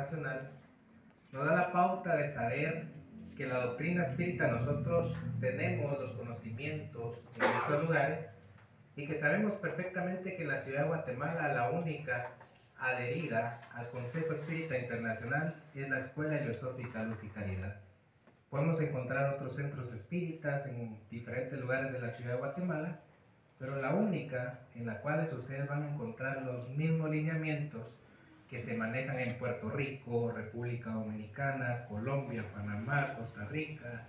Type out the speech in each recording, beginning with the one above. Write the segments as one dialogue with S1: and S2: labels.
S1: internacional nos da la pauta de saber que la doctrina espírita nosotros tenemos los conocimientos en estos lugares y que sabemos perfectamente que en la ciudad de Guatemala la única adherida al Consejo Espírita Internacional es la Escuela Heliosófica Luz y Caridad. Podemos encontrar otros centros espíritas en diferentes lugares de la ciudad de Guatemala, pero la única en la cual ustedes van a encontrar los mismos lineamientos que se manejan en Puerto Rico, República Dominicana, Colombia, Panamá, Costa Rica,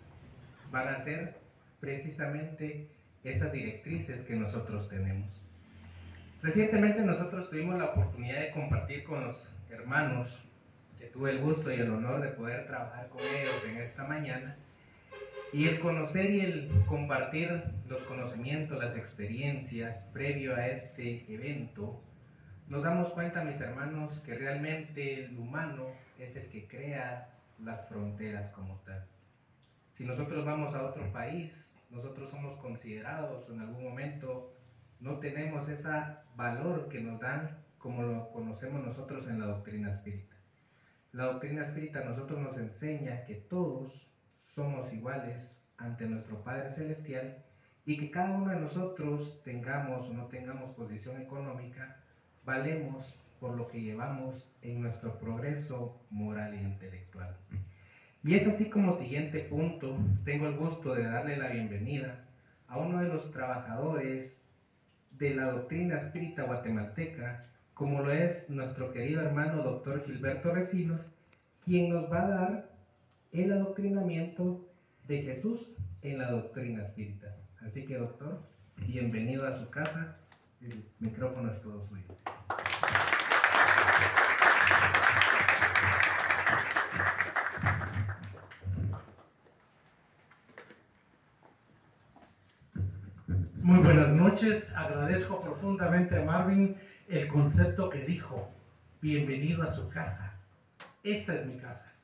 S1: van a ser precisamente esas directrices que nosotros tenemos. Recientemente nosotros tuvimos la oportunidad de compartir con los hermanos, que tuve el gusto y el honor de poder trabajar con ellos en esta mañana, y el conocer y el compartir los conocimientos, las experiencias previo a este evento, nos damos cuenta, mis hermanos, que realmente el humano es el que crea las fronteras como tal. Si nosotros vamos a otro país, nosotros somos considerados en algún momento, no tenemos ese valor que nos dan como lo conocemos nosotros en la doctrina espírita. La doctrina espírita a nosotros nos enseña que todos somos iguales ante nuestro Padre Celestial y que cada uno de nosotros tengamos o no tengamos posición económica, valemos por lo que llevamos en nuestro progreso moral e intelectual. Y es así como siguiente punto, tengo el gusto de darle la bienvenida a uno de los trabajadores de la doctrina espírita guatemalteca, como lo es nuestro querido hermano doctor Gilberto Recinos, quien nos va a dar el adoctrinamiento de Jesús en la doctrina espírita. Así que, doctor, bienvenido a su casa, el micrófono es todo suyo.
S2: Muy buenas noches, agradezco profundamente a Marvin el concepto que dijo, bienvenido a su casa. Esta es mi casa,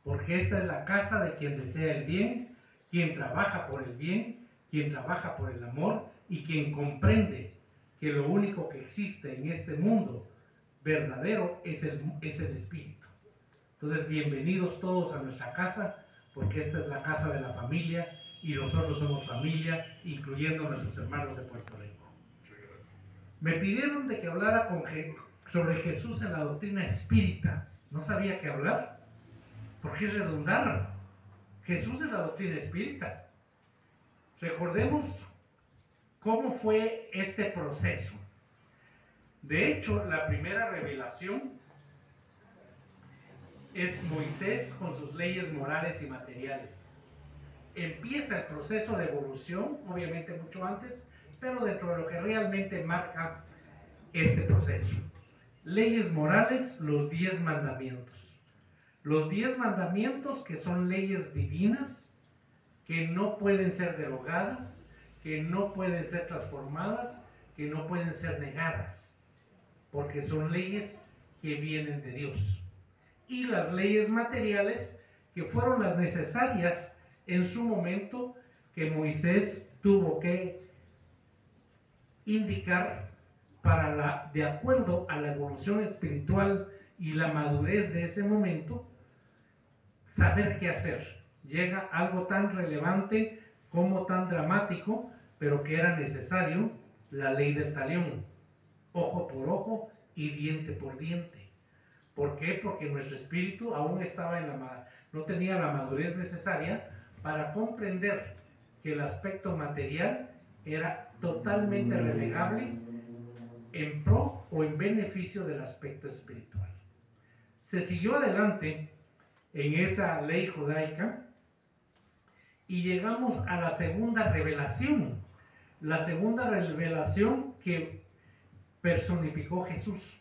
S2: porque esta es la casa de quien desea el bien, quien trabaja por el bien, quien trabaja por el amor y quien comprende que lo único que existe en este mundo verdadero es el espíritu. Entonces, bienvenidos todos a nuestra casa, porque esta es la casa de la familia y nosotros somos familia, incluyendo a nuestros hermanos de Puerto Rico. Me pidieron de que hablara sobre Jesús en la doctrina espírita. No sabía qué hablar. ¿Por qué redundar? Jesús es la doctrina espírita. Recordemos cómo fue este proceso. De hecho, la primera revelación es Moisés con sus leyes morales y materiales. Empieza el proceso de evolución, obviamente mucho antes, pero dentro de lo que realmente marca este proceso. Leyes morales, los 10 mandamientos. Los 10 mandamientos que son leyes divinas, que no pueden ser derogadas, que no pueden ser transformadas, que no pueden ser negadas, porque son leyes que vienen de Dios. Y las leyes materiales, que fueron las necesarias en su momento, que Moisés tuvo que indicar para de acuerdo a la evolución espiritual y la madurez de ese momento, saber qué hacer. Llega algo tan relevante como tan dramático, pero que era necesario, la ley del talión, ojo por ojo y diente por diente. ¿Por qué? Porque nuestro espíritu aún estaba no tenía la madurez necesaria para comprender que el aspecto material era totalmente relegable en pro o en beneficio del aspecto espiritual. Se siguió adelante en esa ley judaica y llegamos a la segunda revelación. La segunda revelación que personificó Jesús.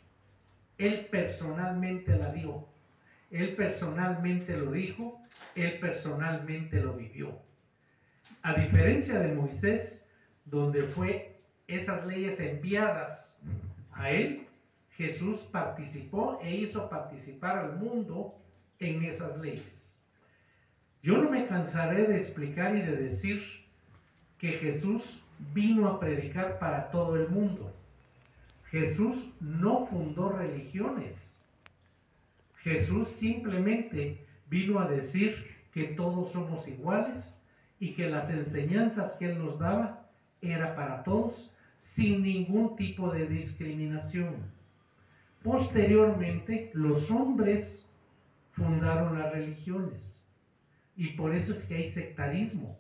S2: Él personalmente la dio. Él personalmente lo dijo, él personalmente lo vivió. A diferencia de Moisés, donde fue esas leyes enviadas a él, Jesús participó e hizo participar al mundo en esas leyes. Yo no me cansaré de explicar y de decir que Jesús vino a predicar para todo el mundo. Jesús no fundó religiones. Jesús simplemente vino a decir que todos somos iguales y que las enseñanzas que Él nos daba era para todos, sin ningún tipo de discriminación. Posteriormente, los hombres fundaron las religiones y por eso es que hay sectarismo,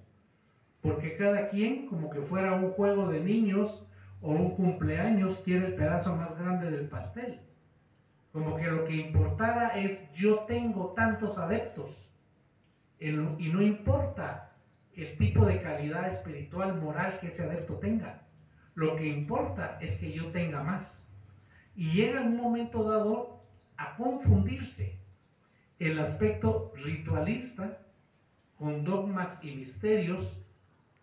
S2: porque cada quien, como que fuera un juego de niños o un cumpleaños, quiere el pedazo más grande del pastel. Como que lo que importara es: yo tengo tantos adeptos, y no importa el tipo de calidad espiritual, moral que ese adepto tenga. Lo que importa es que yo tenga más. Y llega en un momento dado a confundirse el aspecto ritualista con dogmas y misterios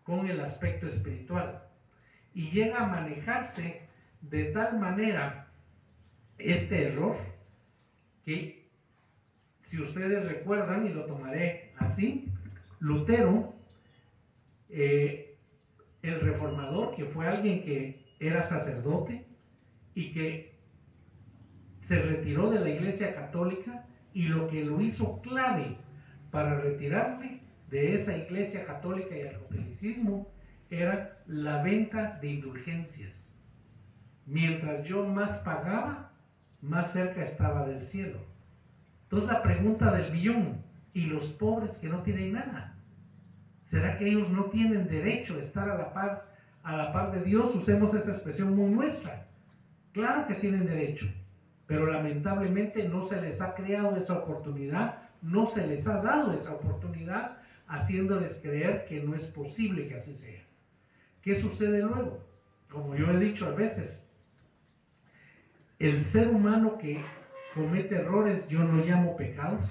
S2: con el aspecto espiritual. Y llega a manejarse de tal manera este error que, si ustedes recuerdan, y lo tomaré así, Lutero, el reformador, que fue alguien que era sacerdote y que se retiró de la Iglesia Católica, y lo que lo hizo clave para retirarle de esa Iglesia Católica y al catolicismo era la venta de indulgencias. Mientras yo más pagaba, más cerca estaba del cielo. Entonces la pregunta del billón: ¿y los pobres que no tienen nada? ¿Será que ellos no tienen derecho a estar a la par de Dios? Usemos esa expresión muy nuestra. Claro que tienen derecho, pero lamentablemente no se les ha creado esa oportunidad, no se les ha dado esa oportunidad, haciéndoles creer que no es posible que así sea. ¿Qué sucede luego? Como yo he dicho a veces, el ser humano que comete errores yo no llamo pecados,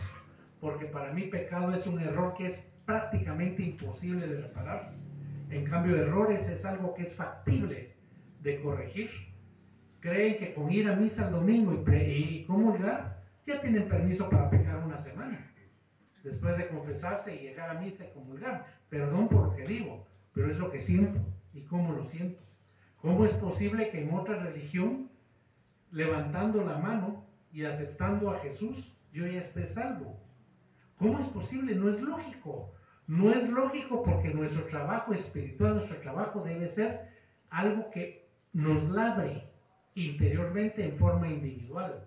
S2: porque para mí pecado es un error que es prácticamente imposible de reparar. En cambio, errores es algo que es factible de corregir. Creen que con ir a misa el domingo y comulgar ya tienen permiso para pecar una semana, después de confesarse y llegar a misa y comulgar. Perdón por lo que digo, pero es lo que siento y cómo lo siento. ¿Cómo es posible que en otra religión, levantando la mano y aceptando a Jesús, yo ya esté salvo? ¿Cómo es posible? No es lógico. No es lógico, porque nuestro trabajo espiritual, nuestro trabajo debe ser algo que nos labre interiormente en forma individual,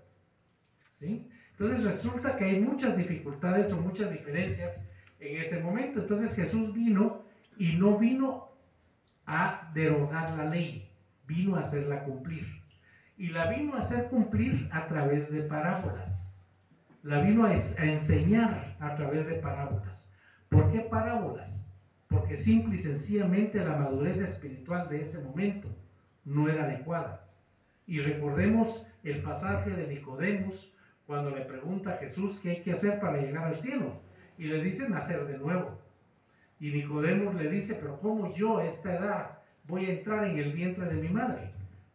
S2: ¿sí? Entonces resulta que hay muchas dificultades o muchas diferencias en ese momento. Entonces Jesús vino, y no vino a derogar la ley, vino a hacerla cumplir. Y la vino a hacer cumplir a través de parábolas. La vino a enseñar a través de parábolas. ¿Por qué parábolas? Porque simple y sencillamente la madurez espiritual de ese momento no era adecuada. Y recordemos el pasaje de Nicodemos, cuando le pregunta a Jesús qué hay que hacer para llegar al cielo. Y le dice: nacer de nuevo. Y Nicodemos le dice: pero ¿cómo yo a esta edad voy a entrar en el vientre de mi madre?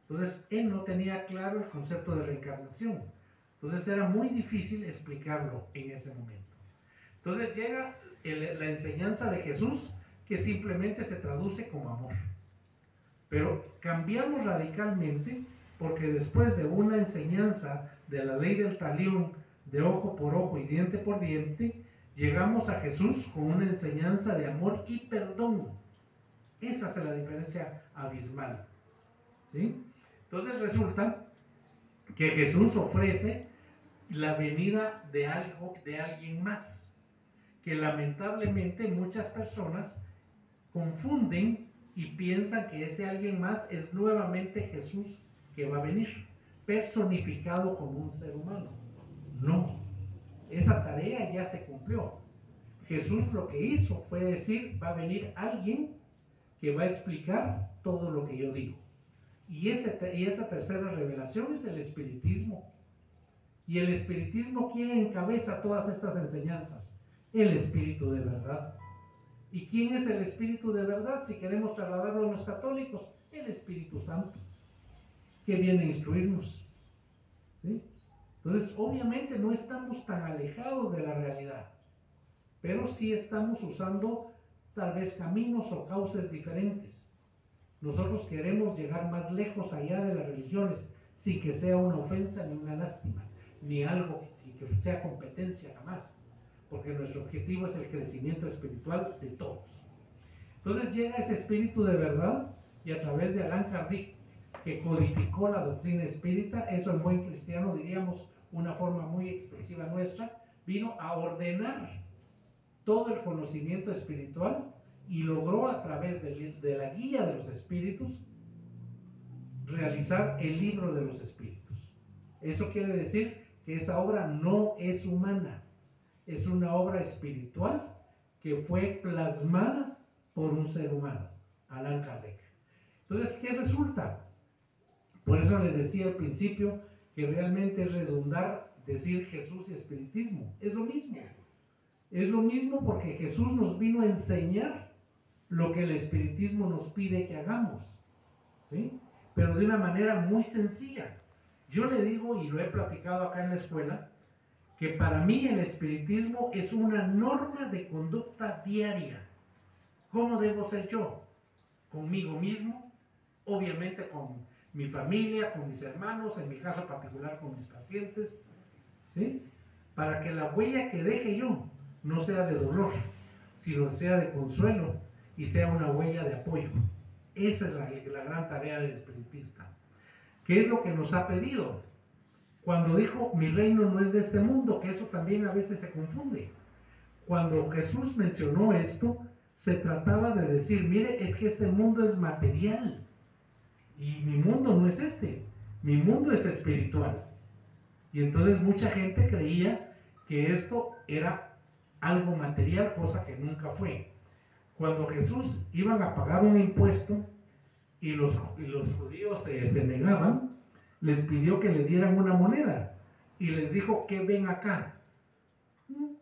S2: Entonces él no tenía claro el concepto de reencarnación. Entonces era muy difícil explicarlo en ese momento. Entonces llega la enseñanza de Jesús, que simplemente se traduce como amor. Pero cambiamos radicalmente, porque después de una enseñanza de la ley del talión, de ojo por ojo y diente por diente, llegamos a Jesús con una enseñanza de amor y perdón. Esa es la diferencia abismal, ¿sí? Entonces resulta que Jesús ofrece la venida de alguien más, que lamentablemente muchas personas confunden y piensan que ese alguien más es nuevamente Jesús que va a venir, personificado como un ser humano. No, esa tarea ya se cumplió. Jesús lo que hizo fue decir: va a venir alguien que va a explicar todo lo que yo digo. Y esa tercera revelación es el espiritismo. ¿Y el espiritismo quién encabeza todas estas enseñanzas? El espíritu de verdad. ¿Y quién es el espíritu de verdad? Si queremos trasladarlo a los católicos, el Espíritu Santo, que viene a instruirnos, ¿sí? Entonces, obviamente no estamos tan alejados de la realidad, pero sí estamos usando tal vez caminos o cauces diferentes. Nosotros queremos llegar más lejos allá de las religiones, sin que sea una ofensa ni una lástima, ni algo que sea competencia jamás, porque nuestro objetivo es el crecimiento espiritual de todos. Entonces llega ese espíritu de verdad y a través de Allan Kardec, que codificó la doctrina espírita, eso en buen cristiano diríamos una forma muy expresiva nuestra, vino a ordenar todo el conocimiento espiritual y logró a través de la guía de los espíritus realizar el libro de los espíritus. Eso quiere decir que esa obra no es humana, es una obra espiritual que fue plasmada por un ser humano, Allan Kardec. Entonces, ¿qué resulta? Por eso les decía al principio que realmente es redundar decir Jesús y espiritismo. Es lo mismo. Es lo mismo porque Jesús nos vino a enseñar lo que el espiritismo nos pide que hagamos, ¿sí? Pero de una manera muy sencilla. Yo le digo, y lo he platicado acá en la escuela, que para mí el espiritismo es una norma de conducta diaria. ¿Cómo debo ser yo? Conmigo mismo, obviamente con mi familia, con mis hermanos, en mi caso particular con mis pacientes, ¿sí? Para que la huella que deje yo no sea de dolor, sino sea de consuelo y sea una huella de apoyo. Esa es la gran tarea del espiritista. ¿Qué es lo que nos ha pedido? Cuando dijo, mi reino no es de este mundo, que eso también a veces se confunde. Cuando Jesús mencionó esto, se trataba de decir, mire, es que este mundo es material. Y mi mundo no es este, mi mundo es espiritual. Y entonces mucha gente creía que esto era algo material, cosa que nunca fue. Cuando Jesús iban a pagar un impuesto y los judíos se negaban, les pidió que le dieran una moneda y les dijo, ¿qué ven acá?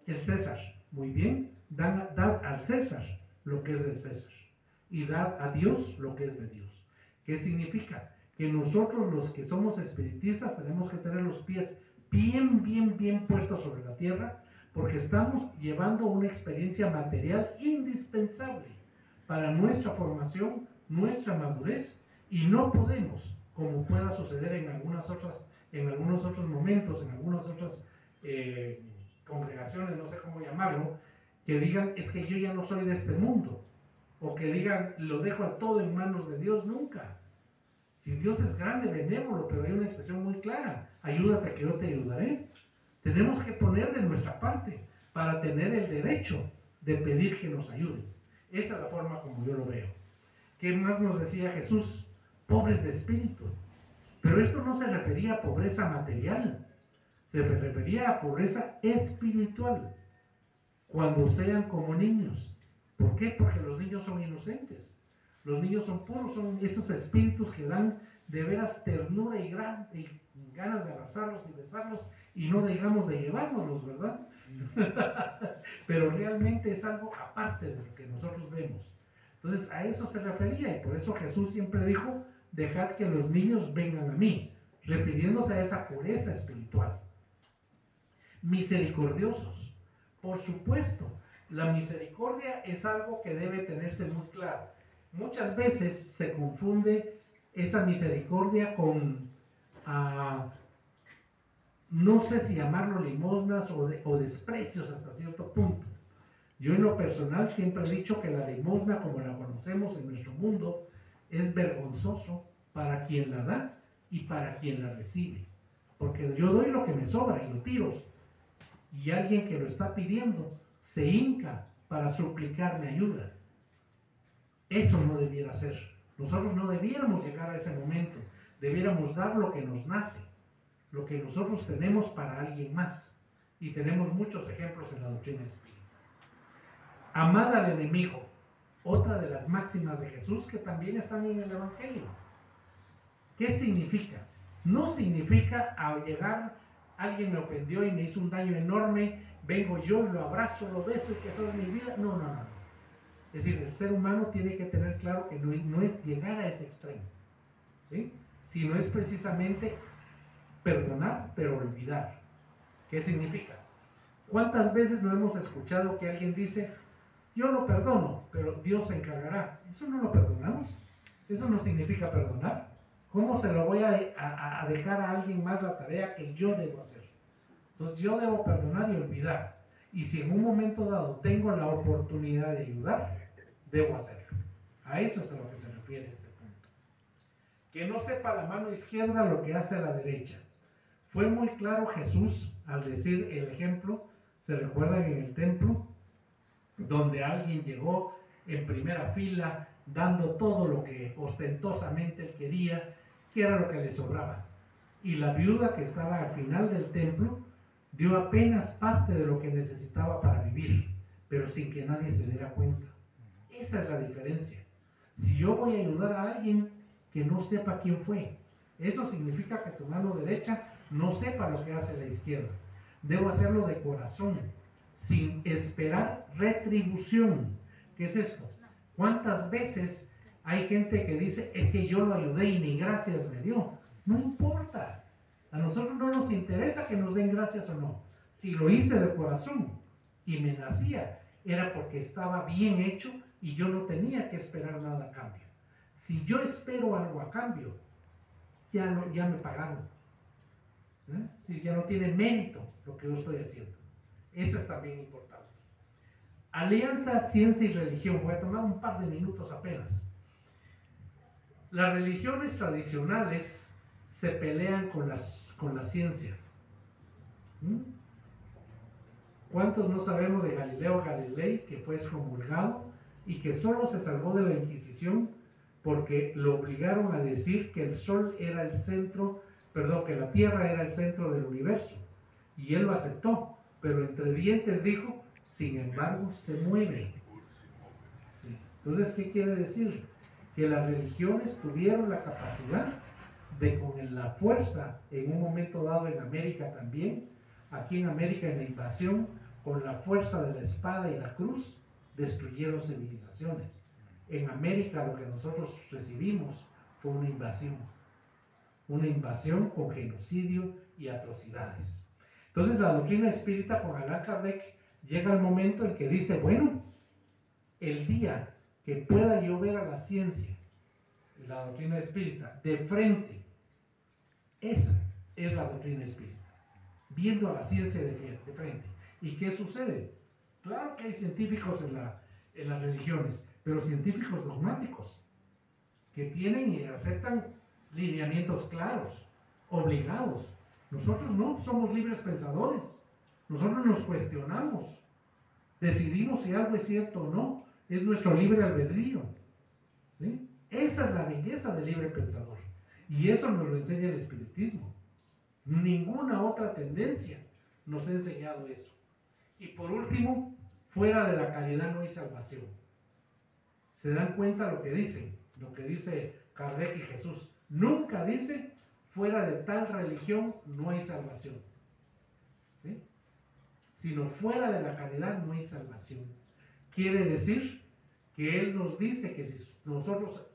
S2: El César. Muy bien, dad al César lo que es del César y dad a Dios lo que es de Dios. ¿Qué significa? Que nosotros los que somos espiritistas tenemos que tener los pies bien puestos sobre la tierra, porque estamos llevando una experiencia material indispensable para nuestra formación, nuestra madurez, y no podemos, como pueda suceder en algunos otros momentos, en algunas otras congregaciones, no sé cómo llamarlo, que digan, es que yo ya no soy de este mundo, o que digan, lo dejo a todo en manos de Dios. Nunca. Si Dios es grande, benévolo, pero hay una expresión muy clara, ayúdate que yo te ayudaré. Tenemos que poner de nuestra parte para tener el derecho de pedir que nos ayuden. Esa es la forma como yo lo veo. ¿Qué más nos decía Jesús? Pobres de espíritu. Pero esto no se refería a pobreza material, se refería a pobreza espiritual. Cuando sean como niños. ¿Por qué? Porque los niños son inocentes. Los niños son puros, son esos espíritus que dan de veras ternura y ganas de abrazarlos y besarlos y no digamos de llevárnoslos, ¿verdad? Pero realmente es algo aparte de lo que nosotros vemos. Entonces a eso se refería, y por eso Jesús siempre dijo, dejad que los niños vengan a mí, refiriéndose a esa pureza espiritual. Misericordiosos. Por supuesto, la misericordia es algo que debe tenerse muy claro. Muchas veces se confunde esa misericordia con, no sé si llamarlo limosnas o desprecios hasta cierto punto. Yo en lo personal siempre he dicho que la limosna, como la conocemos en nuestro mundo, es vergonzoso para quien la da y para quien la recibe. Porque yo doy lo que me sobra y lo tiro. Y alguien que lo está pidiendo se hinca para suplicarme ayuda. Eso no debiera ser. Nosotros no debiéramos llegar a ese momento. Debiéramos dar lo que nos nace, lo que nosotros tenemos para alguien más. Y tenemos muchos ejemplos en la doctrina espírita. Amad al enemigo, otra de las máximas de Jesús que también están en el Evangelio. ¿Qué significa? No significa al llegar, alguien me ofendió y me hizo un daño enorme, vengo yo, lo abrazo, lo beso y que eso es mi vida. No. Es decir, el ser humano tiene que tener claro que no es llegar a ese extremo, ¿sí? Sino es precisamente perdonar, pero olvidar. ¿Qué significa? ¿Cuántas veces no hemos escuchado que alguien dice, yo lo perdono, pero Dios se encargará? Eso no lo perdonamos. Eso no significa perdonar. ¿Cómo se lo voy a dejar a alguien más la tarea que yo debo hacer? Entonces yo debo perdonar y olvidar. Y si en un momento dado tengo la oportunidad de ayudar, debo hacerlo. A eso es a lo que se refiere este punto. Que no sepa la mano izquierda lo que hace la derecha. Fue muy claro Jesús al decir el ejemplo. ¿Se recuerdan en el templo? Donde alguien llegó en primera fila, dando todo lo que ostentosamente él quería, que era lo que le sobraba. Y la viuda que estaba al final del templo dio apenas parte de lo que necesitaba para vivir, pero sin que nadie se diera cuenta. Esa es la diferencia. Si yo voy a ayudar a alguien que no sepa quién fue, eso significa que tu mano derecha no sepa lo que hace la izquierda. Debo hacerlo de corazón, sin esperar retribución. ¿Qué es esto? ¿Cuántas veces hay gente que dice, es que yo lo ayudé y ni gracias me dio? No importa. A nosotros no nos interesa que nos den gracias o no. Si lo hice de corazón y me nacía, era porque estaba bien hecho y yo no tenía que esperar nada a cambio. Si yo espero algo a cambio, ya me pagaron. Si ya no tiene mérito lo que yo estoy haciendo. Eso es también importante. Alianza, ciencia y religión. Voy a tomar un par de minutos apenas. Las religiones tradicionales se pelean con la ciencia. ¿Cuántos no sabemos de Galileo Galilei, que fue excomulgado y que solo se salvó de la Inquisición porque lo obligaron a decir que el Sol era el centro, que la Tierra era el centro del universo? Y él lo aceptó, pero entre dientes dijo, sin embargo, se mueve. ¿Sí? Entonces, ¿qué quiere decir? Que las religiones tuvieron la capacidad de, con la fuerza, en un momento dado en América también, aquí en América en la invasión, con la fuerza de la espada y la cruz, destruyeron civilizaciones. En América lo que nosotros recibimos fue una invasión con genocidio y atrocidades. Entonces la doctrina espírita con Allan Kardec llega al momento en que dice, bueno, el día que pueda yo ver a la ciencia, la doctrina espírita, de frente, esa es la doctrina espírita, viendo a la ciencia de frente. ¿Y qué sucede? Claro que hay científicos en las religiones, pero científicos dogmáticos, que tienen y aceptan lineamientos claros, obligados. Nosotros no somos libres pensadores, nosotros nos cuestionamos, decidimos si algo es cierto o no, es nuestro libre albedrío. ¿Sí? Esa es la belleza del libre pensador, y eso nos lo enseña el espiritismo. Ninguna otra tendencia nos ha enseñado eso. Y por último, fuera de la caridad no hay salvación. ¿Se dan cuenta lo que dice Kardec y Jesús? Nunca dice, fuera de tal religión no hay salvación. ¿Sí? Sino fuera de la caridad no hay salvación. Quiere decir que Él nos dice que si nosotros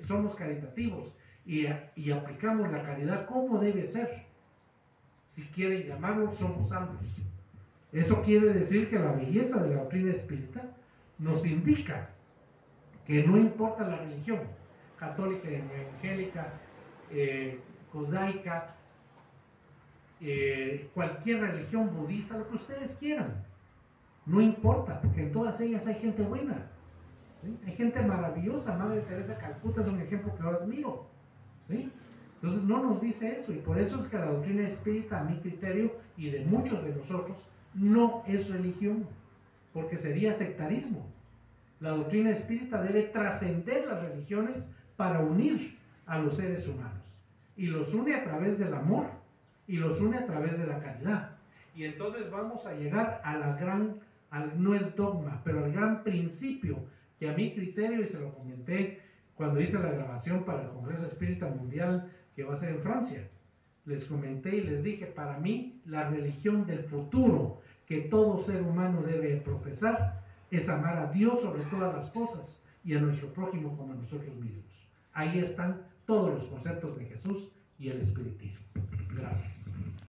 S2: somos caritativos y aplicamos la caridad como debe ser, si quieren llamarlo, somos salvos. Eso quiere decir que la belleza de la doctrina espírita nos indica que no importa la religión, católica, evangélica, judaica, cualquier religión, budista, lo que ustedes quieran, no importa, porque en todas ellas hay gente buena, ¿sí? Hay gente maravillosa. Madre Teresa de Calcuta es un ejemplo que ahora admiro, ¿sí? Entonces no nos dice eso, y por eso es que la doctrina espírita, a mi criterio y de muchos de nosotros, no es religión, porque sería sectarismo. La doctrina espírita debe trascender las religiones para unir a los seres humanos, y los une a través del amor y los une a través de la caridad. Y entonces vamos a llegar a no es dogma, pero al gran principio que a mi criterio, y se lo comenté cuando hice la grabación para el Congreso Espírita Mundial que va a ser en Francia, les comenté y les dije, para mí la religión del futuro que todo ser humano debe profesar es amar a Dios sobre todas las cosas y a nuestro prójimo como a nosotros mismos. Ahí están todos los conceptos de Jesús y el espiritismo. Gracias.